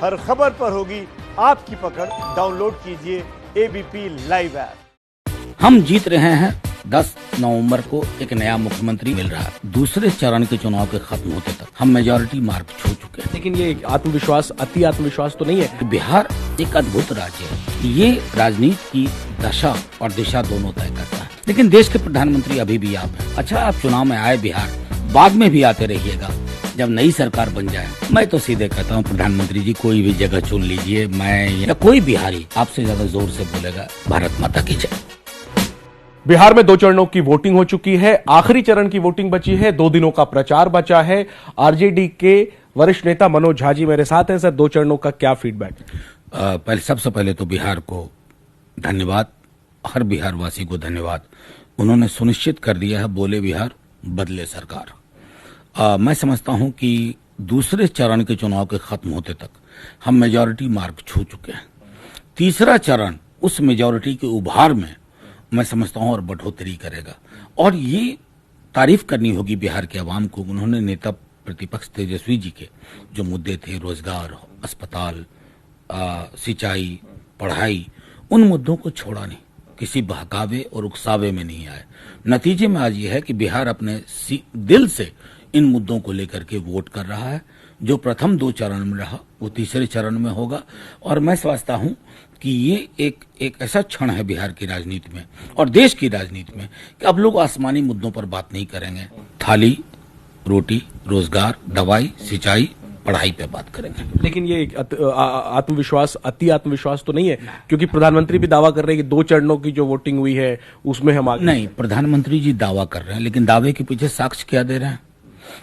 हर खबर पर होगी आपकी पकड़। डाउनलोड कीजिए एबीपी लाइव ऐप। हम जीत रहे हैं। 10 नवंबर को एक नया मुख्यमंत्री मिल रहा है। दूसरे चरण के चुनाव के खत्म होते तक हम मेजॉरिटी मार्क छू चुके हैं। लेकिन ये आत्मविश्वास, अति आत्मविश्वास तो नहीं है। बिहार एक अद्भुत राज्य है। ये राजनीति की दशा और दिशा दोनों तय करता है। लेकिन देश के प्रधानमंत्री अभी भी आप हैं। अच्छा, आप चुनाव में आए बिहार, बाद में भी आते रहिएगा जब नई सरकार बन जाए। मैं तो सीधे कहता हूँ, प्रधानमंत्री जी कोई भी जगह चुन लीजिए, मैं या कोई बिहारी आपसे ज्यादा जोर से बोलेगा भारत माता की जय। बिहार में 2 चरणों की वोटिंग हो चुकी है। आखिरी चरण की वोटिंग बची है। 2 दिनों का प्रचार बचा है। आरजेडी के वरिष्ठ नेता मनोज झा जी मेरे साथ हैं। सर, 2 चरणों का क्या फीडबैक? सबसे पहले तो बिहार को धन्यवाद, हर बिहार वासी को धन्यवाद। उन्होंने सुनिश्चित कर दिया है, बोले बिहार बदले सरकार। मैं समझता हूं कि दूसरे चरण के चुनाव के खत्म होते तक हम मेजॉरिटी मार्क छू चुके हैं। तीसरा चरण उस मेजॉरिटी के उभार में मैं समझता हूं और बढ़ोतरी करेगा। और ये तारीफ करनी होगी बिहार के अवाम को। उन्होंने नेता प्रतिपक्ष तेजस्वी जी के जो मुद्दे थे, रोजगार, अस्पताल, सिंचाई, पढ़ाई, उन मुद्दों को छोड़ा नहीं, किसी बहकावे और उकसावे में नहीं आए। नतीजे में आज ये है कि बिहार अपने दिल से इन मुद्दों को लेकर के वोट कर रहा है। जो प्रथम 2 चरण में रहा वो तीसरे चरण में होगा। और मैं समझता हूं कि ये एक ऐसा क्षण है बिहार की राजनीति में और देश की राजनीति में कि अब लोग आसमानी मुद्दों पर बात नहीं करेंगे। थाली, रोटी, रोजगार, दवाई, सिंचाई, पढ़ाई पे बात करेंगे। लेकिन ये आत्मविश्वास, अति आत्मविश्वास तो नहीं है, क्योंकि प्रधानमंत्री भी दावा कर रहे हैं कि 2 चरणों की जो वोटिंग हुई है उसमें हम आगे। नहीं, प्रधानमंत्री जी दावा कर रहे हैं, लेकिन दावे के पीछे साक्ष्य क्या दे रहे हैं?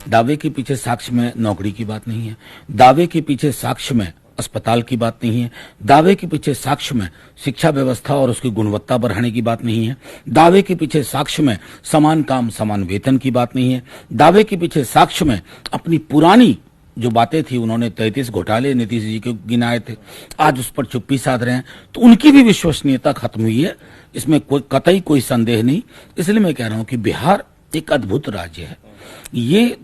दावे के पीछे साक्ष्य में नौकरी की बात नहीं है। दावे के पीछे साक्ष्य में अस्पताल की बात नहीं है। दावे के पीछे साक्ष्य में शिक्षा व्यवस्था और उसकी गुणवत्ता बढ़ाने की बात नहीं है। दावे के पीछे साक्ष्य में समान काम समान वेतन की बात नहीं है। दावे के पीछे साक्ष्य में अपनी पुरानी जो बातें थी, उन्होंने 33 घोटाले नीतीश जी के गिनाए थे, आज उस पर चुप्पी साध रहे हैं, तो उनकी भी विश्वसनीयता खत्म हुई है। इसमें कतई कोई संदेह नहीं। इसलिए मैं कह रहा हूं कि बिहार एक अद्भुत राज्य है। ये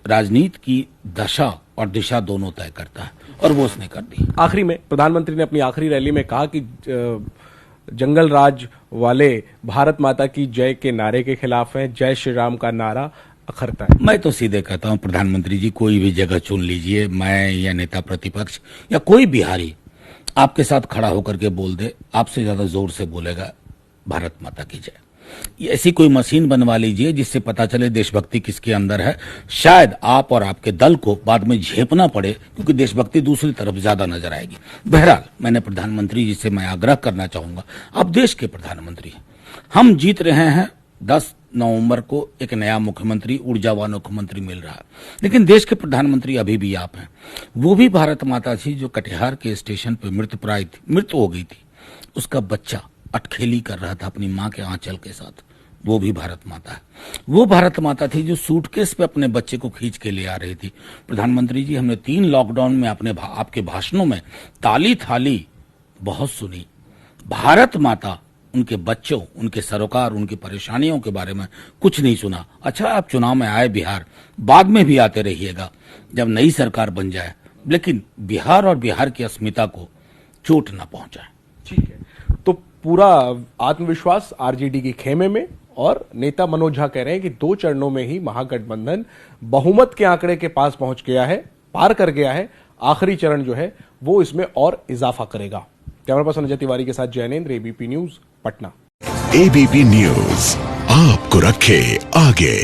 राजनीति की दशा और दिशा दोनों तय करता है और वो उसने कर दी। आखिरी में प्रधानमंत्री ने अपनी आखिरी रैली में कहा कि जंगल राज वाले भारत माता की जय के नारे के खिलाफ हैं, जय श्री राम का नारा अखरता है। मैं तो सीधे कहता हूं, प्रधानमंत्री जी कोई भी जगह चुन लीजिए, मैं या नेता प्रतिपक्ष या कोई बिहारी आपके साथ खड़ा होकर के बोल दे, आपसे ज्यादा जोर से बोलेगा भारत माता की जय। ऐसी कोई मशीन बनवा लीजिए जिससे पता चले देशभक्ति किसके अंदर है। शायद आप और आपके दल को बाद में झेपना पड़े, क्योंकि देशभक्ति दूसरी तरफ ज्यादा नजर आएगी। बहरहाल, मैंने प्रधानमंत्री जी से मैं आग्रह करना चाहूंगा, आप देश के प्रधानमंत्री हैं। हम जीत रहे हैं। 10 नवंबर को एक नया मुख्यमंत्री, ऊर्जावान मुख्यमंत्री मिल रहा है। लेकिन देश के प्रधानमंत्री अभी भी आप हैं। वो भी भारत माता थी जो कटिहार के स्टेशन पर मृत हो गई थी। उसका बच्चा अटखेली कर रहा था अपनी मां के आंचल के साथ, वो भी भारत माता है। वो भारत माता थी जो सूटकेस पे अपने बच्चे को खींच के ले आ रही थी। प्रधानमंत्री जी, हमने 3 लॉकडाउन में आपके भाषणों में ताली थाली बहुत सुनी। भारत माता, उनके बच्चों, उनके सरोकार, उनकी परेशानियों के बारे में कुछ नहीं सुना। अच्छा, आप चुनाव में आए बिहार, बाद में भी आते रहिएगा जब नई सरकार बन जाए, लेकिन बिहार और बिहार की अस्मिता को चोट न पहुंचाए। ठीक है, तो पूरा आत्मविश्वास आरजेडी के खेमे में, और नेता मनोज झा कह रहे हैं कि 2 चरणों में ही महागठबंधन बहुमत के आंकड़े के पास पहुंच गया है, पार कर गया है। आखिरी चरण जो है वो इसमें और इजाफा करेगा। कैमरा पर्सन अजय तिवारी के साथ Jainendra, ABP news, Patna. ABP news आपको रखे आगे।